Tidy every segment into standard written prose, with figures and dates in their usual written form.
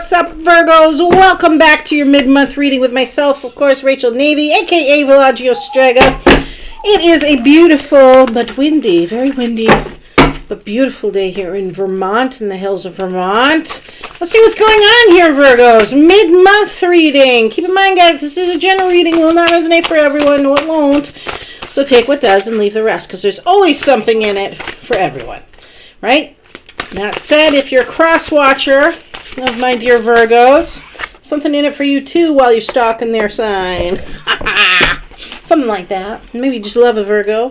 What's up, Virgos? Welcome back to your mid-month reading with myself, of course, Rachel Navy, aka Villagio Strega. It is a beautiful but windy, very windy, but beautiful day here in Vermont, in the hills of Vermont. Let's see what's going on here, Virgos. Mid-month reading. Keep in mind, guys, this is a general reading. It will not resonate for everyone. No, it won't. So take what does and leave the rest, because there's always something in it for everyone, right? That said, if you're a cross-watcher of my dear Virgos, something in it for you, too, while you're stalking their sign. Something like that. Maybe you just love a Virgo.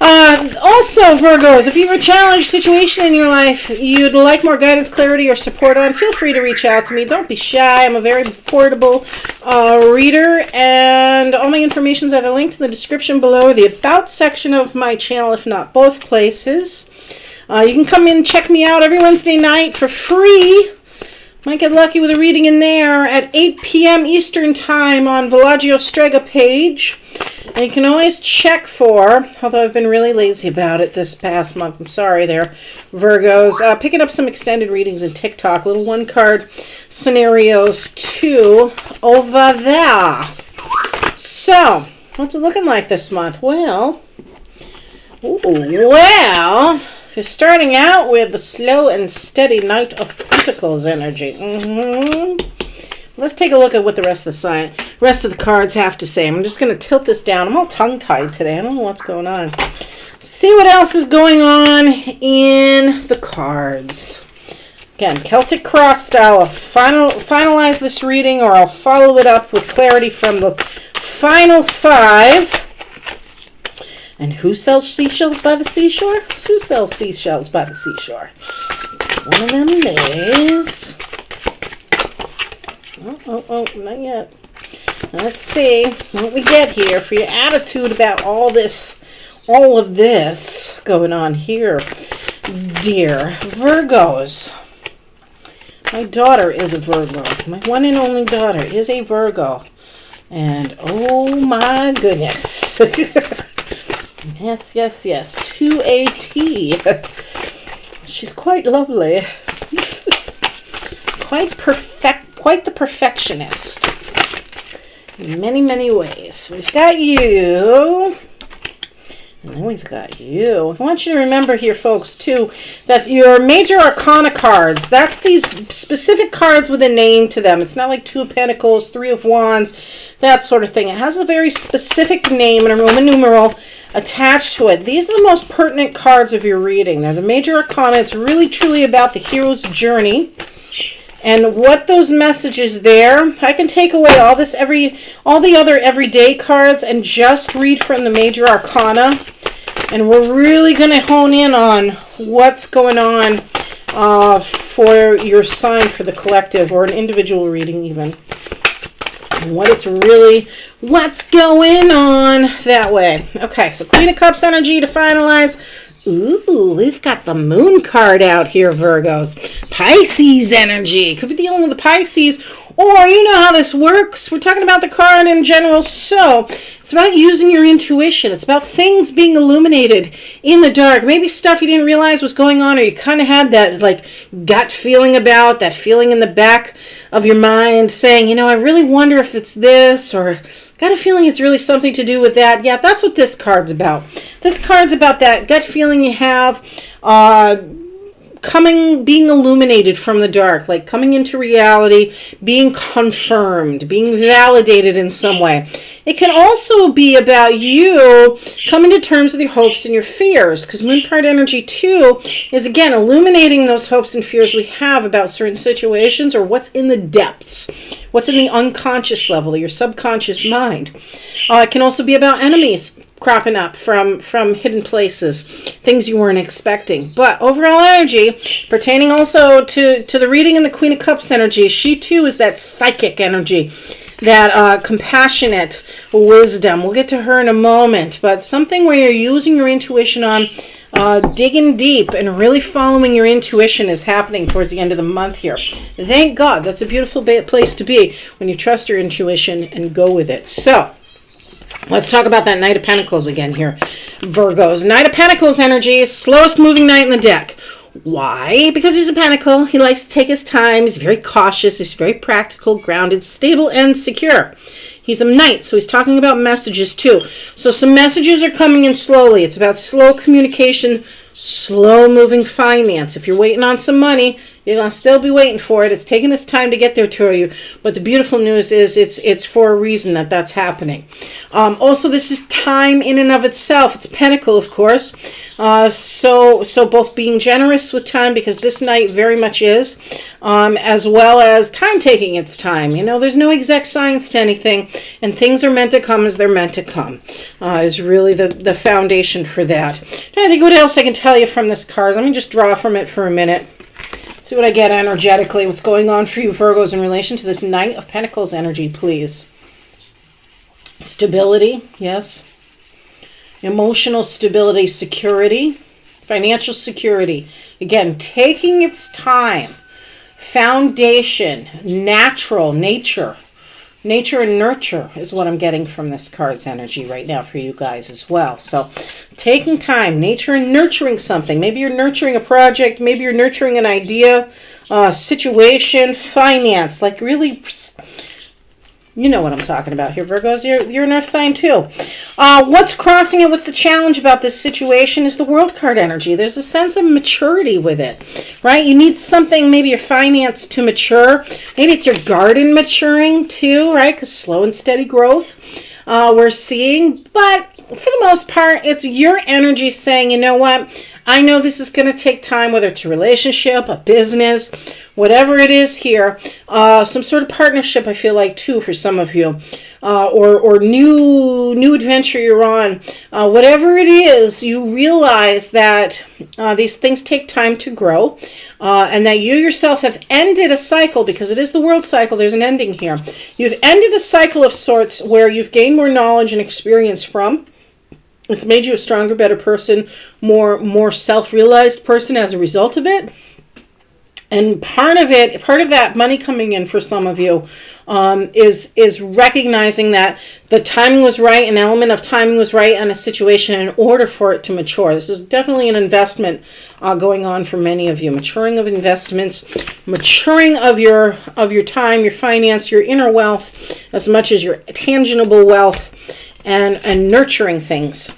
Also, Virgos, if you have a challenged situation in your life you'd like more guidance, clarity, or support on, feel free to reach out to me. Don't be shy. I'm a very affordable reader, and all my information is either linked in the description below or the About section of my channel, if not both places. You can come in and check me out every Wednesday night for free. Might get lucky with a reading in there at 8 p.m. Eastern Time on Villagio Strega page. And you can always check for, although I've been really lazy about it this past month. I'm sorry there, Virgos. Picking up some extended readings in TikTok. Little one-card scenarios, too, over there. So, what's it looking like this month? Well, you're starting out with the slow and steady Knight of Pentacles energy. Let's take a look at what the rest of the cards have to say. I'm just going to tilt this down. I'm all tongue-tied today. I don't know what's going on. See what else is going on in the cards. Again, Celtic Cross style. I'll finalize this reading, or I'll follow it up with clarity from the final five. And who sells seashells by the seashore? Who sells seashells by the seashore? One of them days. Oh, not yet. Let's see what we get here for your attitude about all of this going on here, dear Virgos. My daughter is a Virgo. My one and only daughter is a Virgo. And oh my goodness. Yes, to a T. She's quite lovely. Quite the perfectionist. In many, many ways. We've got you. And then we've got you. I want you to remember here, folks, too, that your major arcana cards, that's these specific cards with a name to them. It's not like Two of Pentacles, Three of Wands, that sort of thing. It has a very specific name and a Roman numeral attached to it. These are the most pertinent cards of your reading. They're the major arcana. It's really, truly about the hero's journey. And what those messages there, I can take away all the other everyday cards and just read from the major arcana. And we're really going to hone in on what's going on for your sign for the collective or an individual reading even. And what's going on that way. Okay, so Queen of Cups energy to finalize. Ooh, we've got the Moon card out here, Virgos. Pisces energy. Could be dealing with the Pisces. Or, you know how this works. We're talking about the card in general. So, it's about using your intuition. It's about things being illuminated in the dark. Maybe stuff you didn't realize was going on, or you kind of had that, gut feeling about, that feeling in the back of your mind saying, I really wonder if it's this, or got a feeling it's really something to do with that. Yeah, that's what this card's about. This card's about that gut feeling you have, being illuminated from the dark, like coming into reality, being confirmed, being validated in some way. It can also be about you coming to terms with your hopes and your fears, because Moon card energy too is, again, illuminating those hopes and fears we have about certain situations, or what's in the depths, what's in the unconscious level, your subconscious mind. It can also be about enemies cropping up from hidden places, things you weren't expecting. But overall energy, pertaining also to the reading in the Queen of Cups energy, she too is that psychic energy, that compassionate wisdom. We'll get to her in a moment, but something where you're using your intuition on, digging deep and really following your intuition is happening towards the end of the month here. Thank God. That's a beautiful place to be, when you trust your intuition and go with it. So, let's talk about that Knight of Pentacles again here, Virgos. Knight of Pentacles energy is slowest moving knight in the deck. Why? Because he's a pentacle. He likes to take his time. He's very cautious. He's very practical, grounded, stable, and secure. He's a knight, so he's talking about messages too. So some messages are coming in slowly. It's about slow communication, slow-moving finance. If you're waiting on some money, you're going to still be waiting for it. It's taking its time to get there to you. But the beautiful news is it's for a reason that that's happening. Also, this is time in and of itself. It's a pentacle, of course. So both being generous with time, because this night very much is, as well as time taking its time. You know, there's no exact science to anything, and things are meant to come as they're meant to come, is really the foundation for that. I'm trying to think what else I can tell you from this card. Let me just draw from it for a minute. See what I get energetically. What's going on for you, Virgos, in relation to this Knight of Pentacles energy, please. Stability, yes. Emotional stability, security, financial security. Again, taking its time. Foundation, natural, nature. Nature and nurture is what I'm getting from this card's energy right now for you guys as well. So taking time, nature and nurturing something. Maybe you're nurturing a project. Maybe you're nurturing an idea, situation, finance. Like really, you know what I'm talking about here, Virgos. You're an earth sign too. What's crossing it? What's the challenge about this situation is the World card energy. There's a sense of maturity with it, right? You need something, maybe your finance to mature. Maybe it's your garden maturing too, right? Because slow and steady growth we're seeing. But for the most part, it's your energy saying, you know what? I know this is going to take time, whether it's a relationship, a business, whatever it is here. Some sort of partnership, I feel like, too, for some of you. Or new adventure you're on. Whatever it is, you realize that these things take time to grow. And that you yourself have ended a cycle, because it is the world cycle. There's an ending here. You've ended a cycle of sorts where you've gained more knowledge and experience from. It's made you a stronger, better person, more self-realized person as a result of it. And part of that money coming in for some of you is recognizing that the timing was right, an element of timing was right on a situation in order for it to mature. This is definitely an investment going on for many of you. Maturing of investments, maturing of your time, your finance, your inner wealth, as much as your tangible wealth, and nurturing things.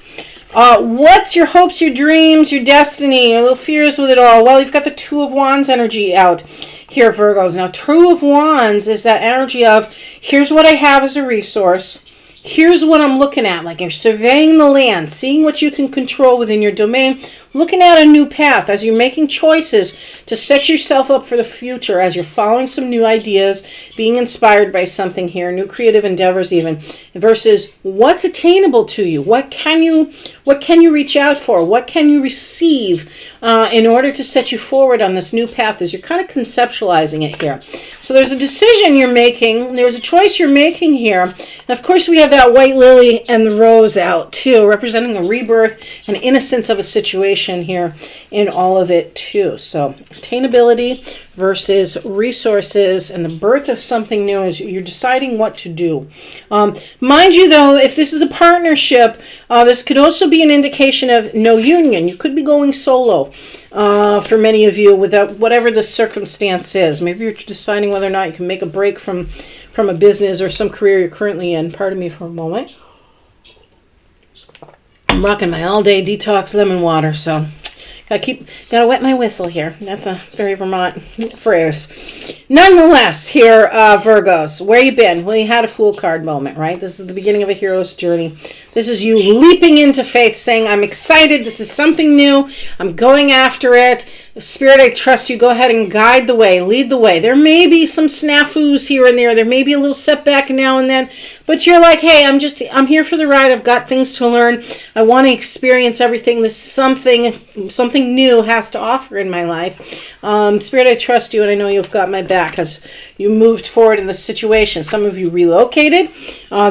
What's your hopes, your dreams, your destiny, your little fears with it all? Well, you've got the Two of Wands energy out here, Virgos. Now, Two of Wands is that energy of, here's what I have as a resource. Here's what I'm looking at. Like you're surveying the land, seeing what you can control within your domain, looking at a new path as you're making choices to set yourself up for the future, as you're following some new ideas, being inspired by something here, new creative endeavors even, versus what's attainable to you. What can you reach out for? What can you receive in order to set you forward on this new path, as you're kind of conceptualizing it here. So there's a decision you're making. There's a choice you're making here. And of course, we have that white lily and the rose out too, representing a rebirth and innocence of a situation here in all of it too. So attainability versus resources and the birth of something new as you're deciding what to do. Mind you though, if this is a partnership, this could also be an indication of no union. You could be going solo for many of you, without whatever the circumstance is. Maybe you're deciding whether or not you can make a break from a business or some career you're currently in. Pardon me for a moment. I'm rocking my all-day detox lemon water, so gotta wet my whistle here. That's a very Vermont phrase. Nonetheless, here, Virgos, where you been? Well, you had a Fool card moment, right? This is the beginning of a hero's journey. This is you leaping into faith, saying, I'm excited. This is something new. I'm going after it. Spirit, I trust you. Go ahead and guide the way, lead the way. There may be some snafus here and there. There may be a little setback now and then, but you're like, hey, I'm here for the ride. I've got things to learn. I want to experience everything this something new has to offer in my life. Spirit, I trust you, and I know you've got my back as you moved forward in the situation. Some of you relocated.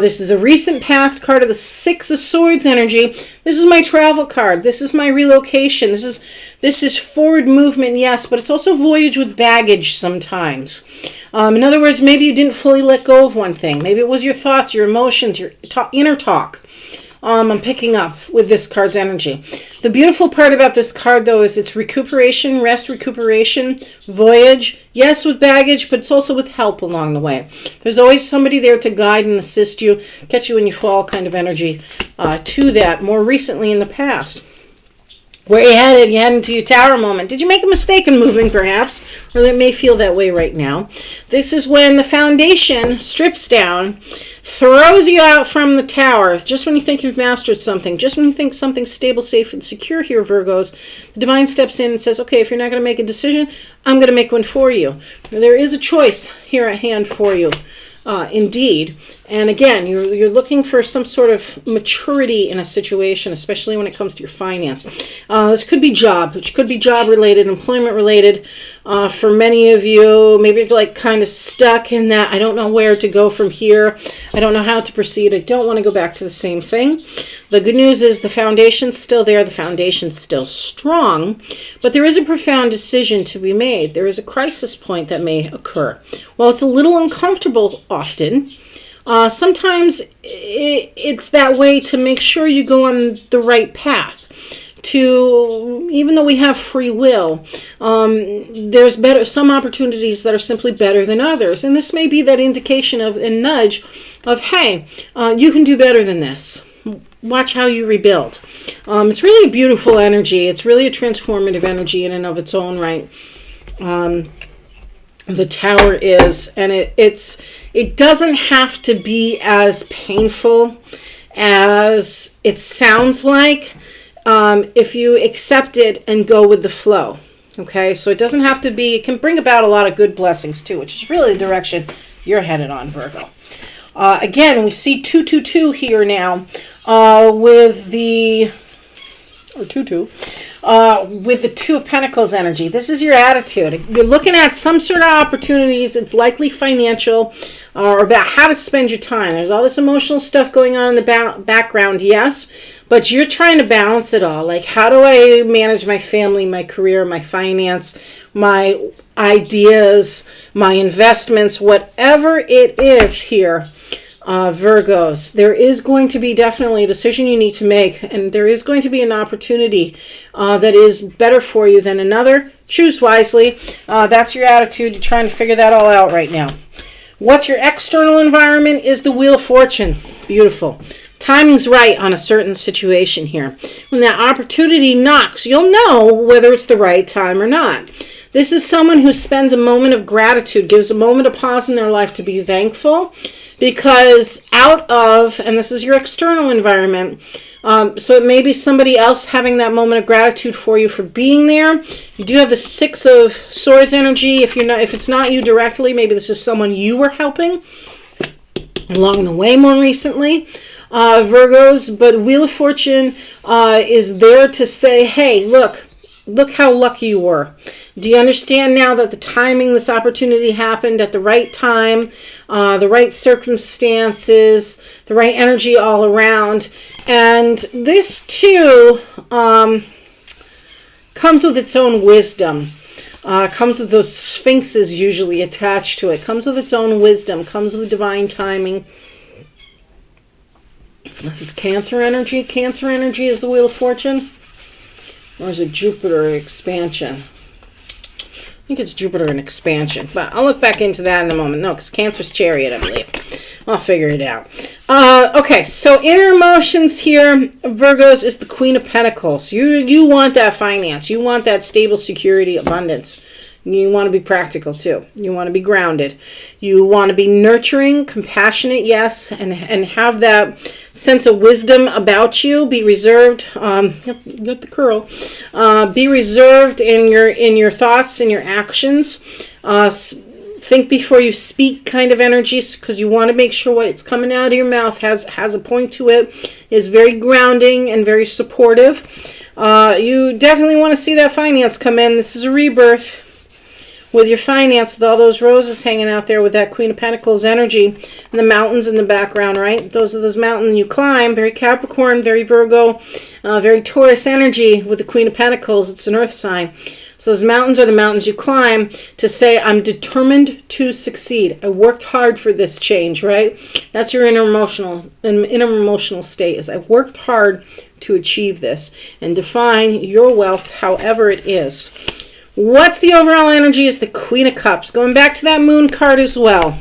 This is a recent past card of the Six of Swords energy. This is my travel card. This is my relocation. This is forward movement, yes, but it's also voyage with baggage sometimes. In other words, maybe you didn't fully let go of one thing. Maybe it was your thoughts, your emotions, your inner talk. I'm picking up with this card's energy. The beautiful part about this card, though, is it's recuperation, rest, recuperation, voyage. Yes, with baggage, but it's also with help along the way. There's always somebody there to guide and assist you, catch you when you fall kind of energy to that. More recently in the past. Where you headed? You head into your tower moment. Did you make a mistake in moving, perhaps? Or it may feel that way right now. This is when the foundation strips down, throws you out from the tower. Just when you think you've mastered something, just when you think something's stable, safe, and secure here, Virgos, the divine steps in and says, okay, if you're not going to make a decision, I'm going to make one for you. There is a choice here at hand for you. Indeed. And again, you're looking for some sort of maturity in a situation, especially when it comes to your finance. This could be job, which could be job related, employment related. For many of you, maybe you're like kind of stuck in that, I don't know where to go from here. I don't know how to proceed. I don't want to go back to the same thing. The good news is the foundation's still there. The foundation's still strong, but there is a profound decision to be made. There is a crisis point that may occur. Well, it's a little uncomfortable often. Sometimes it's that way to make sure you go on the right path. Even though we have free will, there's some opportunities that are simply better than others. And this may be that indication of a nudge of, hey, you can do better than this. Watch how you rebuild. It's really a beautiful energy. It's really a transformative energy in and of its own right. The tower is, and it doesn't have to be as painful as it sounds like if you accept it and go with the flow. Okay, so it doesn't have to be, it can bring about a lot of good blessings too, which is really the direction you're headed on, Virgo. Again, we see 222 here now with the, or 22. With the Two of Pentacles energy. This is your attitude. You're looking at some sort of opportunities. It's likely financial or about how to spend your time. There's all this emotional stuff going on in the background, yes, but you're trying to balance it all. Like, how do I manage my family, my career, my finance, my ideas, my investments, whatever it is here. Virgos, there is going to be definitely a decision you need to make, and there is going to be an opportunity that is better for you than another. Choose wisely. That's your attitude. You're trying to figure that all out right now. What's your external environment is the Wheel of Fortune. Beautiful. Timing's right on a certain situation here. When that opportunity knocks, you'll know whether it's the right time or not. This is someone who spends a moment of gratitude, gives a moment of pause in their life to be thankful, because out of, and this is your external environment, so it may be somebody else having that moment of gratitude for you for being there. You do have the Six of Swords energy. If it's not you directly, maybe this is someone you were helping along the way more recently, Virgos. But Wheel of Fortune is there to say, hey, look how lucky you were. Do you understand now that the timing, this opportunity happened at the right time, the right circumstances, the right energy all around? And this too comes with its own wisdom. Comes with those sphinxes usually attached to it. Comes with its own wisdom. Comes with divine timing. This is Cancer energy. Cancer energy is the Wheel of Fortune. Or is it Jupiter expansion? I think it's Jupiter and expansion, but I'll look back into that in a moment. No, because Cancer's Chariot, I believe. I'll figure it out. Okay, so inner emotions here, Virgos, is the Queen of Pentacles. You want that finance. You want that stable security, abundance. You want to be practical too. You want to be grounded. You want to be nurturing, compassionate, yes, and have that sense of wisdom about you. Be reserved. Got the curl. Be reserved in your thoughts and your actions. Think before you speak kind of energies, because you want to make sure what's coming out of your mouth has a point to it, is very grounding and very supportive. You definitely want to see that finance come in. This is a rebirth with your finance, with all those roses hanging out there with that Queen of Pentacles energy and the mountains in the background, right? Those are those mountains you climb. Very Capricorn, very Virgo, very Taurus energy with the Queen of Pentacles. It's an earth sign. So those mountains are the mountains you climb to say, I'm determined to succeed. I worked hard for this change, right? That's your inner emotional state, is I've worked hard to achieve this, and define your wealth however it is. What's the overall energy is the Queen of Cups. Going back to that moon card as well.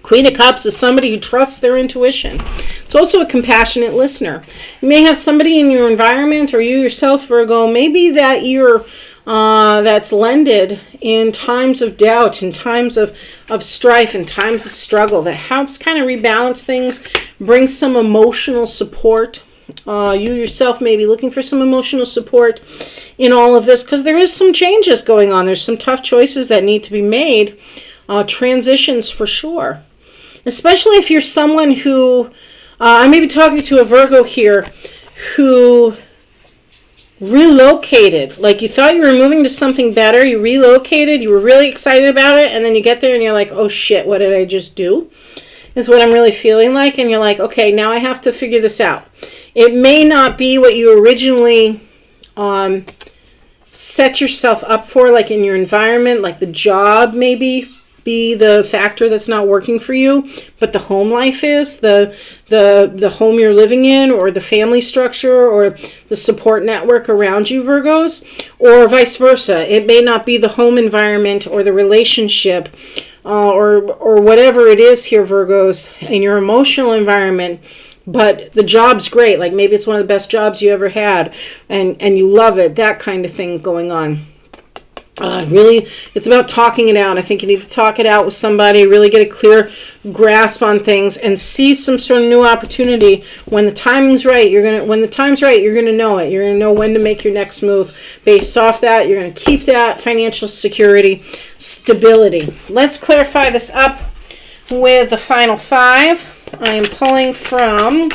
Queen of Cups is somebody who trusts their intuition. It's also a compassionate listener. You may have somebody in your environment, or you yourself, Virgo, maybe that you're that's lended in times of doubt, in times of strife, in times of struggle, that helps kind of rebalance things, bring some emotional support. You yourself may be looking for some emotional support in all of this, because there is some changes going on. There's some tough choices that need to be made, transitions for sure. Especially if you're someone who, I may be talking to a Virgo here, who relocated. Like, you thought you were moving to something better, you relocated, you were really excited about it, and then you get there and you're like, oh shit, what did I just do? Is what I'm really feeling like. And you're like, okay, now I have to figure this out. It may not be what you originally set yourself up for, like in your environment, like the job maybe be the factor that's not working for you, but the home life is, the home you're living in, or the family structure, or the support network around you, Virgos, or vice versa. It may not be the home environment or the relationship, or whatever it is here, Virgos, in your emotional environment, but the job's great. Like, maybe it's one of the best jobs you ever had, and you love it, that kind of thing going on. Really, it's about talking it out. I think you need to talk it out with somebody, really get a clear grasp on things, and see some sort of new opportunity. When the timing's right, when the time's right, you're gonna know it. You're gonna know when to make your next move. Based off that, you're gonna keep that financial security, stability. Let's clarify this up with the final 5. I am pulling from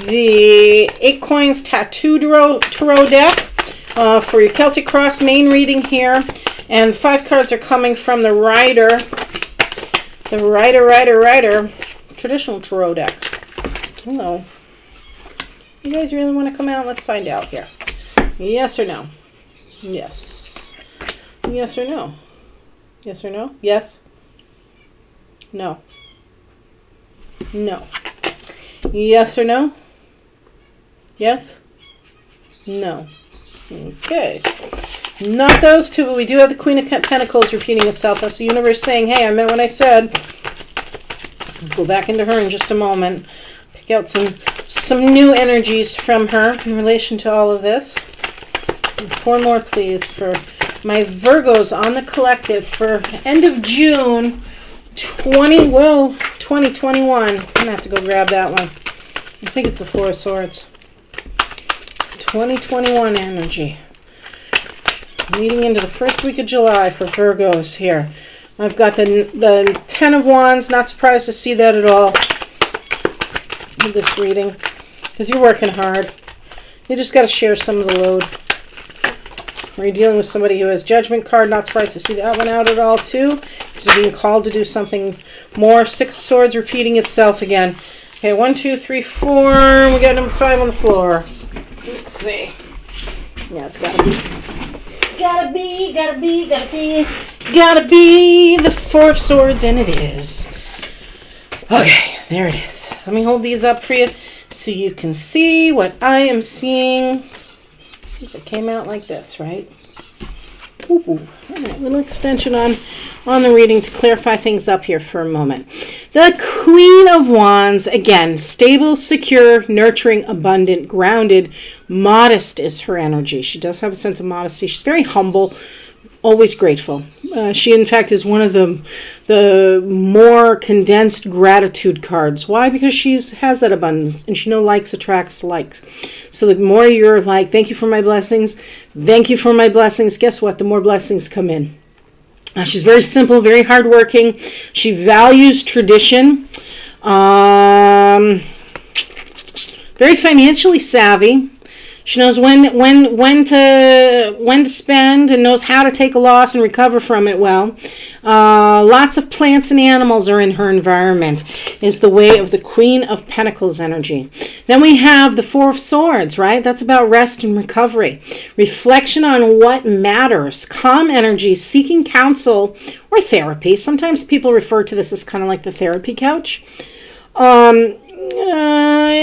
the 8 Coins Tattoo Tarot deck. For your Celtic Cross main reading here, and 5 cards are coming from the Rider traditional tarot deck. Hello. You guys really want to come out? Let's find out here. Yes or no? Yes. Yes or no? Yes or no? Yes? No. No. Yes or no? Yes? No. Okay. Not those two, but we do have the Queen of Pentacles repeating itself. That's the universe saying, hey, I meant what I said. Go back into her in just a moment. Pick out some new energies from her in relation to all of this. And 4 more, please, for my Virgos on the collective for end of June 2021. I'm going to have to go grab that one. I think it's the 4 of Swords. 2021 energy. Leading into the first week of July for Virgos here. I've got the 10 of Wands. Not surprised to see that at all in this reading, because you're working hard. You just got to share some of the load. Or you're dealing with somebody who has Judgment card. Not surprised to see that one out at all too, because you're being called to do something more. 6 Swords repeating itself again. Okay, 1, 2, 3, 4. We got number 5 on the floor. Let's see. Yeah, it's gotta be the 4 of Swords, and it is. Okay, there it is. Let me hold these up for you so you can see what I am seeing. It came out like this, right? Ooh, all right, little extension on the reading to clarify things up here for a moment. The Queen of Wands, again, stable, secure, nurturing, abundant, grounded, modest is her energy. She does have a sense of modesty. She's very humble, always grateful. She, in fact, is one of the more condensed gratitude cards. Why? Because she has that abundance, and she knows likes attracts likes. So the more you're like, thank you for my blessings, thank you for my blessings, guess what? The more blessings come in. She's very simple, very hardworking. She values tradition. Very financially savvy. She knows when to spend and knows how to take a loss and recover from it well. Lots of plants and animals are in her environment. Is the way of the Queen of Pentacles energy. Then we have the Four of Swords, right? That's about rest and recovery. Reflection on what matters. Calm energy, seeking counsel or therapy. Sometimes people refer to this as kind of like the therapy couch.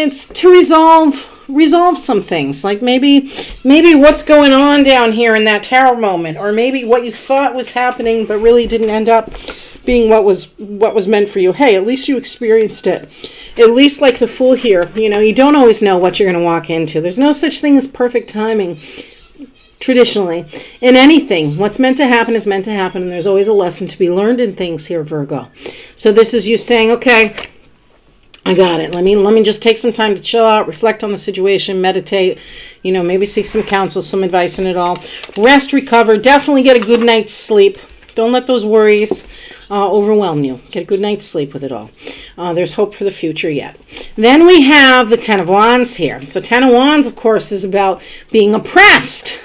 It's to resolve some things, like maybe what's going on down here in that tower moment, or maybe what you thought was happening but really didn't end up being what was meant for you. Hey, at least you experienced it. At least, like the Fool here, you don't always know what you're going to walk into. There's no such thing as perfect timing. Traditionally, in anything, what's meant to happen is meant to happen, and there's always a lesson to be learned in things here, Virgo. So this is you saying, okay, I got it. Let me just take some time to chill out, reflect on the situation, meditate, maybe seek some counsel, some advice in it all. Rest, recover, definitely get a good night's sleep. Don't let those worries overwhelm you. Get a good night's sleep with it all. There's hope for the future yet. Then we have the Ten of Wands here. So Ten of Wands, of course, is about being oppressed.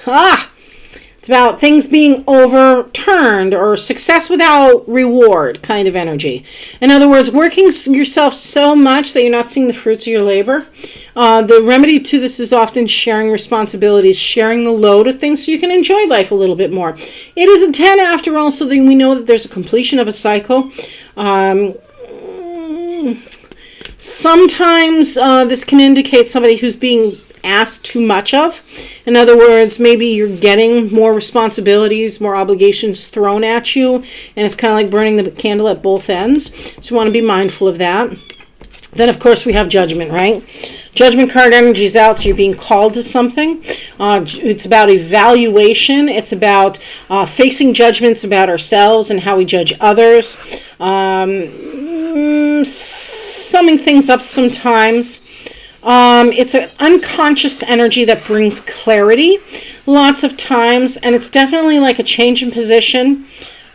It's about things being overturned or success without reward kind of energy. In other words, working yourself so much that you're not seeing the fruits of your labor. The remedy to this is often sharing responsibilities, sharing the load of things so you can enjoy life a little bit more. It is a 10 after all, so that we know that there's a completion of a cycle. Sometimes this can indicate somebody who's being asked too much of. In other words, maybe you're getting more responsibilities, more obligations thrown at you, and it's kind of like burning the candle at both ends. So you want to be mindful of that. Then, of course, we have Judgment, right? Judgment card energy is out, so you're being called to something. It's about evaluation. It's about facing judgments about ourselves and how we judge others. Summing things up sometimes. It's an unconscious energy that brings clarity lots of times, and it's definitely like a change in position.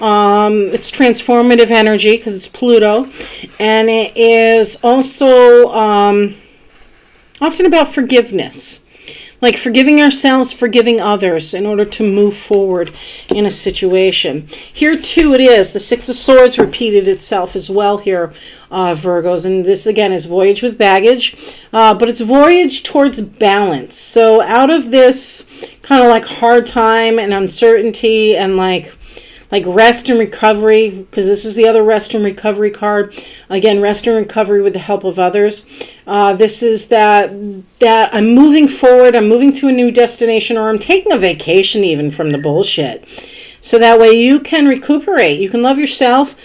It's transformative energy because it's Pluto, and it is also often about forgiveness. Like forgiving ourselves, forgiving others in order to move forward in a situation. Here too it is. The Six of Swords repeated itself as well here, Virgos. And this again is voyage with baggage. But it's voyage towards balance. So out of this kind of like hard time and uncertainty and like rest and recovery, because this is the other rest and recovery card. Again, rest and recovery with the help of others. This is that I'm moving forward, I'm moving to a new destination, or I'm taking a vacation even from the bullshit. So that way you can recuperate. You can love yourself,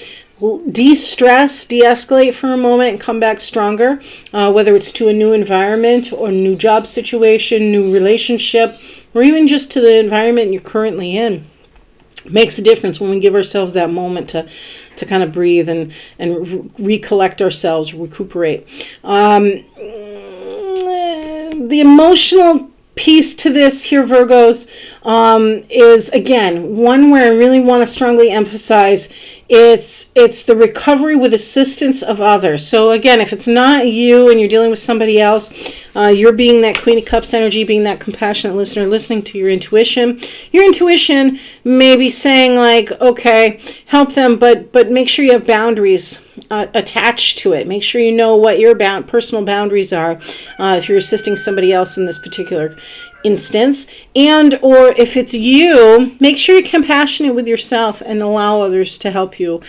de-stress, de-escalate for a moment, and come back stronger, whether it's to a new environment or new job situation, new relationship, or even just to the environment you're currently in. Makes a difference when we give ourselves that moment to kind of breathe and recollect ourselves, recuperate. The emotional piece to this here, Virgos, is again one where I really want to strongly emphasize it's the recovery with assistance of others. So again, if it's not you and you're dealing with somebody else, you're being that Queen of Cups energy, being that compassionate listener, listening to your intuition. Your intuition may be saying like, okay, help them, but make sure you have boundaries attached to it. Make sure you know what your personal boundaries are if you're assisting somebody else in this particular instance. And or if it's you, make sure you're compassionate with yourself and allow others to help you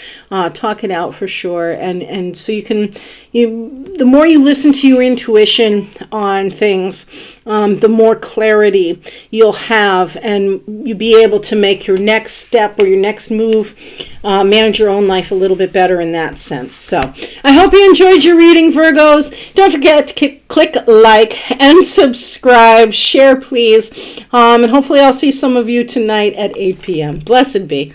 talk it out for sure. And so the more you listen to your intuition on things, the more clarity you'll have, and you'll be able to make your next step or your next move, manage your own life a little bit better in that sense. So I hope you enjoyed your reading, Virgos. Don't forget to click like and subscribe, share please, and hopefully I'll see some of you tonight at 8 p.m. Blessed be.